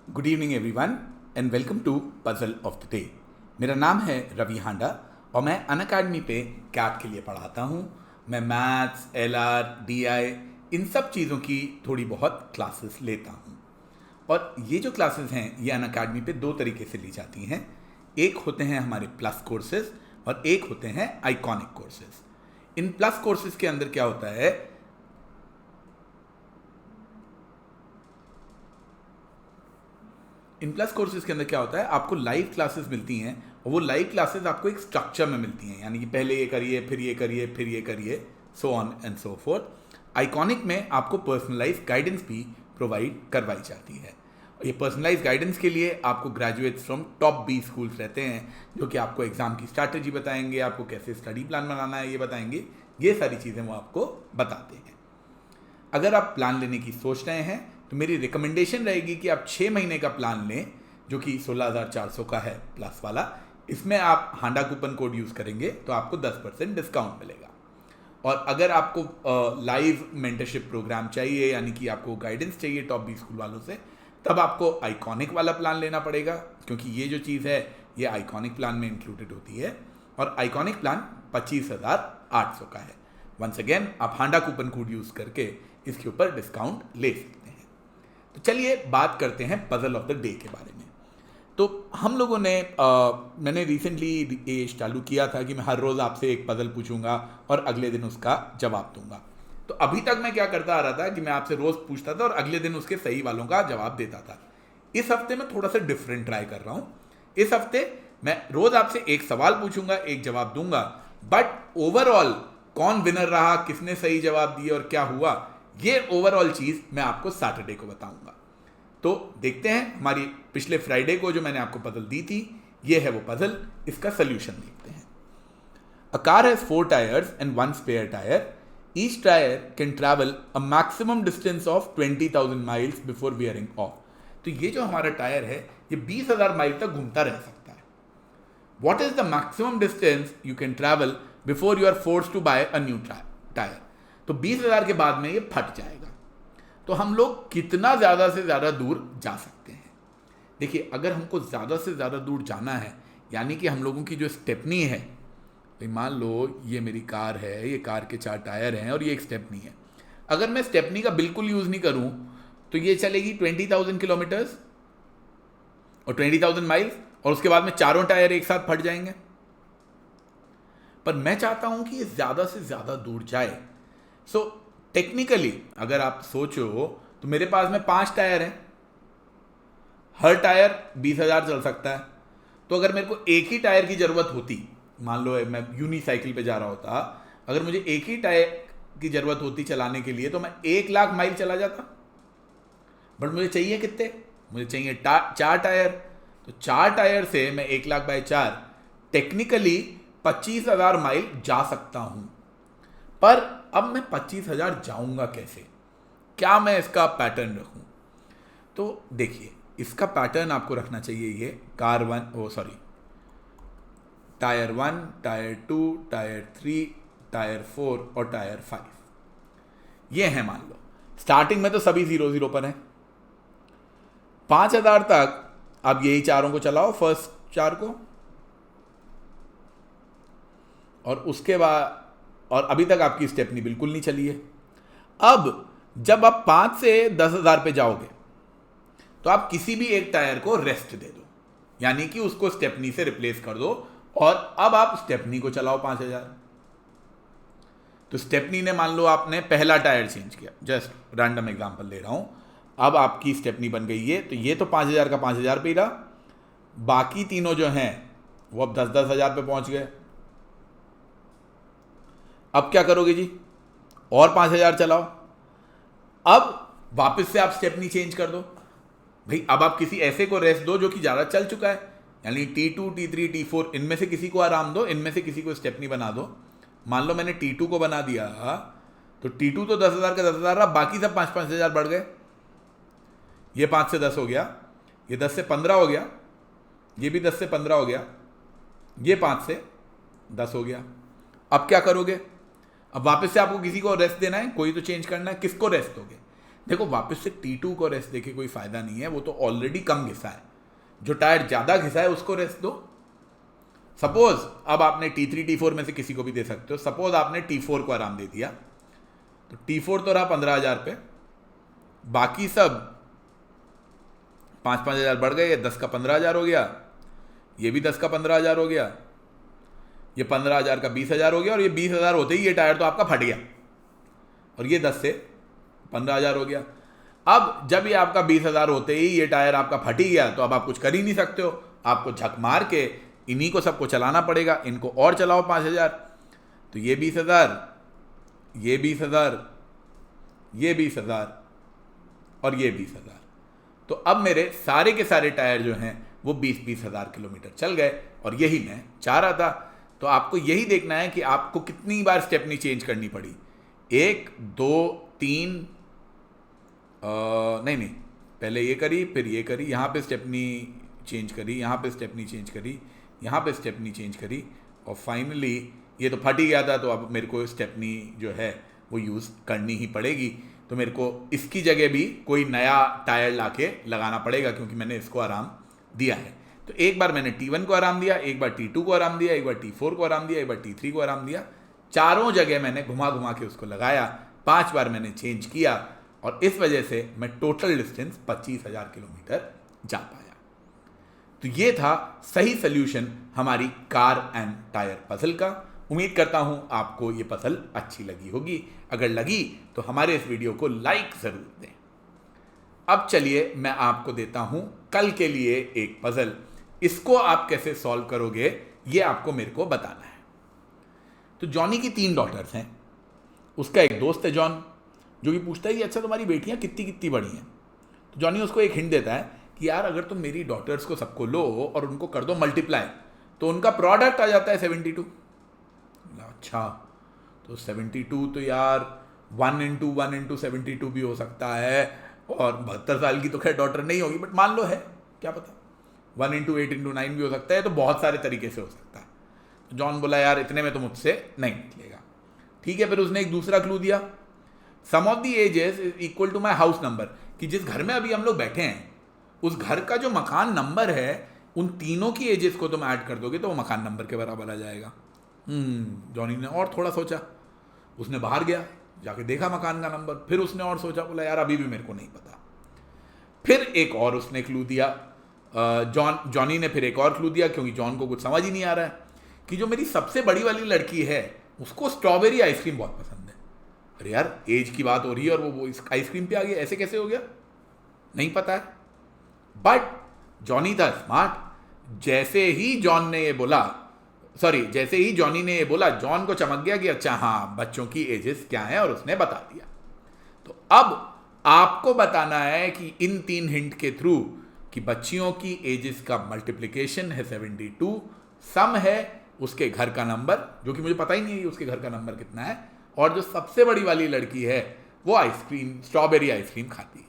Good evening everyone and welcome to puzzle of the day. मेरा नाम है रवि हांडा और मैं अनअकैडमी पे कैट के लिए पढ़ाता हूँ। मैं मैथ्स, एलआर, डीआई इन सब चीज़ों की थोड़ी बहुत क्लासेस लेता हूँ। और ये जो क्लासेस हैं ये अनअकैडमी पे दो तरीके से ली जाती हैं। एक होते हैं हमारे प्लस कोर्सेज और एक होते हैं iconic courses. In plus courses के अंदर क्या होता है, इन प्लस कोर्सेज के अंदर क्या होता है, आपको लाइव क्लासेस मिलती हैं और वो लाइव क्लासेस आपको एक स्ट्रक्चर में मिलती हैं, यानी कि पहले ये करिए, फिर ये करिए, फिर ये करिए, so on and so fourth. Iconic में आपको पर्सनलाइज गाइडेंस भी प्रोवाइड करवाई जाती है। ये पर्सनलाइज गाइडेंस के लिए आपको ग्रेजुएट्स फ्रॉम टॉप 20 स्कूल्स रहते हैं जो कि आपको एग्जाम की स्ट्रैटेजी बताएंगे, आपको कैसे स्टडी प्लान बनाना है ये बताएंगे, ये सारी चीज़ें वो आपको बताते हैं। अगर आप प्लान लेने की सोच रहे हैं तो मेरी रिकमेंडेशन रहेगी कि आप 6 महीने का प्लान लें जो कि 16,400 का है प्लस वाला। इसमें आप हांडा कूपन कोड यूज़ करेंगे तो आपको 10% डिस्काउंट मिलेगा। और अगर आपको लाइव मेंटरशिप प्रोग्राम चाहिए, यानी कि आपको गाइडेंस चाहिए टॉप 20 स्कूल वालों से, तब आपको आइकॉनिक वाला प्लान लेना पड़ेगा, क्योंकि ये जो चीज़ है ये आइकॉनिक प्लान में इंक्लूडेड होती है। और आइकॉनिक प्लान 25,800 का है। वंस अगेन आप हांडा कूपन कोड यूज़ करके इसके ऊपर डिस्काउंट ले सकते हैं। तो चलिए बात करते हैं पजल ऑफ द डे के बारे में। तो हम लोगों ने मैंने रिसेंटली ये चालू किया था कि मैं हर रोज़ आपसे एक पजल पूछूंगा और अगले दिन उसका जवाब दूंगा। तो अभी तक मैं क्या करता आ रहा था कि मैं आपसे रोज़ पूछता था और अगले दिन उसके सही वालों का जवाब देता था। इस हफ्ते मैं थोड़ा सा डिफरेंट ट्राई कर रहा हूँ। इस हफ्ते मैं रोज़ आपसे एक सवाल पूछूंगा, एक जवाब दूंगा, बट ओवरऑल कौन विनर रहा, किसने सही जवाब दिए और क्या हुआ, ये ओवरऑल चीज़ मैं आपको सैटरडे को बताऊंगा। तो देखते हैं, हमारी पिछले फ्राइडे को जो मैंने आपको पजल दी थी ये है वो पजल, इसका सोल्यूशन देखते हैं। A car has 4 tyres and 1 spare tyre. Each tyre can travel a maximum distance of 20,000 miles before wearing off. तो ये जो हमारा टायर है ये 20,000 माइल तक घूमता रह सकता है। What is the maximum distance you can travel before you are force to buy a new tyre. तो 20,000 के बाद में ये फट जाएगा। तो हम लोग कितना ज़्यादा से ज़्यादा दूर जा सकते हैं? देखिए, अगर हमको ज़्यादा से ज़्यादा दूर जाना है, यानी कि हम लोगों की जो स्टेपनी है, भाई मान लो ये मेरी कार है, ये कार के 4 टायर हैं और ये एक स्टेपनी है। अगर मैं स्टेपनी का बिल्कुल यूज़ नहीं करूं तो ये चलेगी 20,000 किलोमीटर्स और 20,000 माइल्स, और उसके बाद में चारों टायर एक साथ फट जाएंगे। पर मैं चाहता हूं कि ये ज़्यादा से ज़्यादा दूर जाए। सो टेक्निकली अगर आप सोचो तो मेरे पास में 5 टायर हैं, हर टायर 20,000 चल सकता है। तो अगर मेरे को एक ही टायर की ज़रूरत होती, मान लो मैं यूनिसाइकिल पे जा रहा होता, अगर मुझे एक ही टायर की ज़रूरत होती चलाने के लिए तो मैं 1,00,000 माइल चला जाता। बट मुझे चाहिए कितने? मुझे चाहिए 4 टायर। तो 4 टायर से मैं 1,00,000 बाय 4 टेक्निकली 25,000 माइल जा सकता हूं। पर अब मैं 25,000 जाऊंगा कैसे? क्या मैं इसका पैटर्न रखूं? तो देखिए, इसका पैटर्न आपको रखना चाहिए ये टायर 1, टायर 2, टायर 3, टायर 4 और टायर 5 ये हैं। मान लो स्टार्टिंग में तो सभी 0 पर हैं। 5,000 तक आप यही चारों को चलाओ, फर्स्ट 4 को, और उसके बाद, और अभी तक आपकी स्टेपनी बिल्कुल नहीं चली है। अब जब आप 5 से 10,000 पे जाओगे तो आप किसी भी एक टायर को रेस्ट दे दो, यानी कि उसको स्टेपनी से रिप्लेस कर दो, और अब आप स्टेपनी को चलाओ 5,000। तो स्टेपनी ने, मान लो आपने पहला टायर चेंज किया, जस्ट रैंडम एग्जांपल ले रहा हूं, अब आपकी स्टेपनी बन गई है, तो ये तो 5,000 का 5,000 पे ही रहा। बाकी तीनों जो हैं वो अब 10,000 पे पहुंच गए। अब क्या करोगे जी? और 5,000 चलाओ। अब वापस से आप स्टेपनी चेंज कर दो। भाई अब आप किसी ऐसे को रेस्ट दो जो कि ज़्यादा चल चुका है, यानी T2, T3, T4 इनमें से किसी को आराम दो, इनमें से किसी को स्टेपनी बना दो। मान लो मैंने T2 को बना दिया, तो T2 तो 10,000 का 10,000 रहा, बाकी सब 5,000 बढ़ गए। ये 5 से 10 हो गया, ये 10 से 15 हो गया, ये भी 10 से 15 हो गया, ये 5 से 10 हो गया। अब क्या करोगे? अब वापस से आपको किसी को रेस्ट देना है, कोई तो चेंज करना है, किसको रेस्ट दोगे? देखो वापस से T2 को रेस्ट देके कोई फायदा नहीं है, वो तो ऑलरेडी कम घिसा है। जो टायर ज्यादा घिसा है उसको रेस्ट दो। सपोज अब आपने T3 T4 में से किसी को भी दे सकते हो। सपोज आपने T4 को आराम दे दिया, तो T4 तो रहा 15,000 पे, बाकी सब 5,000 बढ़ गए, 10 का 15,000 हो गया, ये भी 10 का 15,000 हो गया, ये 15,000 का 20,000 हो गया, और ये 20,000 होते ही ये टायर तो आपका फट गया, और ये 10 से 15,000 हो गया। अब जब ये आपका 20,000 होते ही ये टायर आपका फट ही गया, तो अब आप कुछ कर ही नहीं सकते हो, आपको झक मार के इन्हीं को सबको चलाना पड़ेगा। इनको और चलाओ 5,000, तो ये 20,000, ये 20,000, ये 20,000 और ये 20,000। तो अब मेरे सारे के सारे टायर जो हैं वो 20,000 किलोमीटर चल गए, और यही मैं चाह रहा था। तो आपको यही देखना है कि आपको कितनी बार स्टेपनी चेंज करनी पड़ी। 1 2 3 नहीं, पहले ये करी, फिर ये करी, यहाँ पे स्टेपनी चेंज करी, यहाँ पे स्टेपनी चेंज करी, यहाँ पे स्टेपनी चेंज करी, और फाइनली ये तो फट ही गया था। तो अब मेरे को स्टेपनी जो है वो यूज़ करनी ही पड़ेगी। तो मेरे को इसकी जगह भी कोई नया टायर लाके लगाना पड़ेगा, क्योंकि मैंने इसको आराम दिया है। तो एक बार मैंने T1 को आराम दिया, एक बार T2 को आराम दिया, एक बार T4 को आराम दिया, एक बार T3 को आराम दिया। चारों जगह मैंने घुमा घुमा के उसको लगाया, 5 बार मैंने चेंज किया, और इस वजह से मैं टोटल डिस्टेंस 25,000 किलोमीटर जा पाया। तो ये था सही सोल्यूशन हमारी कार एंड टायर पजल का। उम्मीद करता हूं आपको ये पजल अच्छी लगी होगी। अगर लगी तो हमारे इस वीडियो को लाइक जरूर दें। अब चलिए मैं आपको देता हूं कल के लिए एक पजल। इसको आप कैसे सॉल्व करोगे ये आपको मेरे को बताना है। तो जॉनी की 3 डॉटर्स हैं। उसका एक दोस्त है जॉन, जो कि पूछता है कि अच्छा तुम्हारी बेटियां कितनी कितनी बड़ी हैं। तो जॉनी उसको एक हिंट देता है कि यार अगर तुम मेरी डॉटर्स को सबको लो और उनको कर दो मल्टीप्लाई, तो उनका प्रोडक्ट आ जाता है 72। अच्छा, तो 72 तो यार 1 into 1 into 72 भी हो सकता है, और 72 साल की तो खैर डॉटर नहीं होगी, बट मान लो है, क्या पता 1 into 8 into 9 भी हो सकता है। तो बहुत सारे तरीके से हो सकता है। तो जॉन बोला यार इतने में तो मुझसे नहीं निकलेगा। ठीक है, फिर उसने एक दूसरा क्लू दिया, sum of the ages is equal to my house number, कि जिस घर में अभी हम लोग बैठे हैं उस घर का जो मकान नंबर है, उन तीनों की एजेस को तुम ऐड कर दोगे तो वो मकान नंबर के बराबर आ जाएगा। जॉनी ने और थोड़ा सोचा, उसने बाहर गया, जाके देखा मकान का नंबर, फिर उसने और सोचा, बोला यार अभी भी मेरे को नहीं पता। फिर एक और उसने क्लू दिया, जॉनी ने फिर एक और क्लू दिया, क्योंकि जॉन को कुछ समझ ही नहीं आ रहा है कि जो मेरी सबसे बड़ी वाली लड़की है उसको स्ट्रॉबेरी आइसक्रीम बहुत पसंद है। अरे यार एज की बात हो रही है और वो इस आइसक्रीम पे आ गया, ऐसे कैसे हो गया, नहीं पता है। बट जॉनी था स्मार्ट। जैसे ही जॉनी ने ये बोला, जॉन को चमक गया कि अच्छा हाँ बच्चों की एजेस क्या है, और उसने बता दिया। तो अब आपको बताना है कि इन 3 हिंट के थ्रू कि बच्चियों की एजेस का मल्टीप्लिकेशन है 72, सम है उसके घर का नंबर, जो कि मुझे पता ही नहीं है उसके घर का नंबर कितना है, और जो सबसे बड़ी वाली लड़की है वो आइसक्रीम, स्ट्रॉबेरी आइसक्रीम खाती है।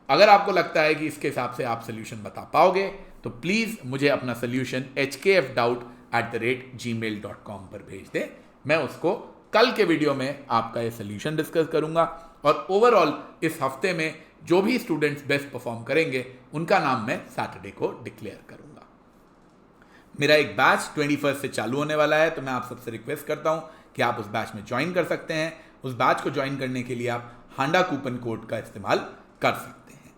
अगर आपको लगता है कि इसके हिसाब से आप सोल्यूशन बता पाओगे तो प्लीज़ मुझे अपना सोल्यूशन hkfdoubt@gmail.com पर भेज दें। मैं उसको कल के वीडियो में आपका ये सोल्यूशन डिस्कस करूंगा, और ओवरऑल इस हफ्ते में जो भी स्टूडेंट्स बेस्ट परफॉर्म करेंगे उनका नाम मैं सैटरडे को डिक्लेयर करूंगा। मेरा एक बैच 21 से चालू होने वाला है, तो मैं आप सबसे रिक्वेस्ट करता हूं कि आप उस बैच में ज्वाइन कर सकते हैं। उस बैच को ज्वाइन करने के लिए आप हांडा कूपन कोड का इस्तेमाल कर सकते हैं।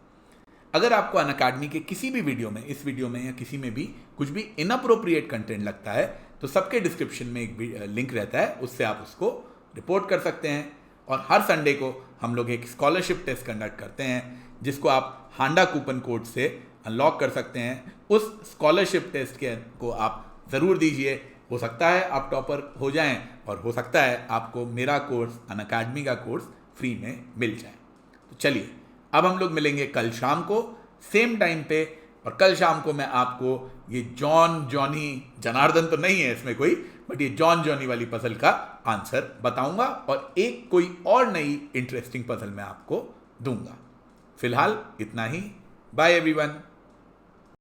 अगर आपको अनअकैडमी के किसी भी वीडियो में, इस वीडियो में या किसी में भी कुछ भी इनअप्रोप्रिएट कंटेंट लगता है, तो सबके डिस्क्रिप्शन में एक लिंक रहता है, उससे आप उसको रिपोर्ट कर सकते हैं। और हर संडे को हम लोग एक स्कॉलरशिप टेस्ट कंडक्ट करते हैं, जिसको आप हांडा कूपन कोड से अनलॉक कर सकते हैं। उस स्कॉलरशिप टेस्ट के को आप ज़रूर दीजिए। हो सकता है आप टॉपर हो जाएं, और हो सकता है आपको मेरा कोर्स, अनअकैडमी का कोर्स फ्री में मिल जाए। तो चलिए अब हम लोग मिलेंगे कल शाम को सेम टाइम पे, और कल शाम को मैं आपको ये जॉनी जनार्दन तो नहीं है इसमें कोई, बट ये जॉनी वाली पजल का आंसर बताऊंगा, और एक कोई और नई इंटरेस्टिंग पजल मैं आपको दूंगा। फिलहाल इतना ही। Bye everyone.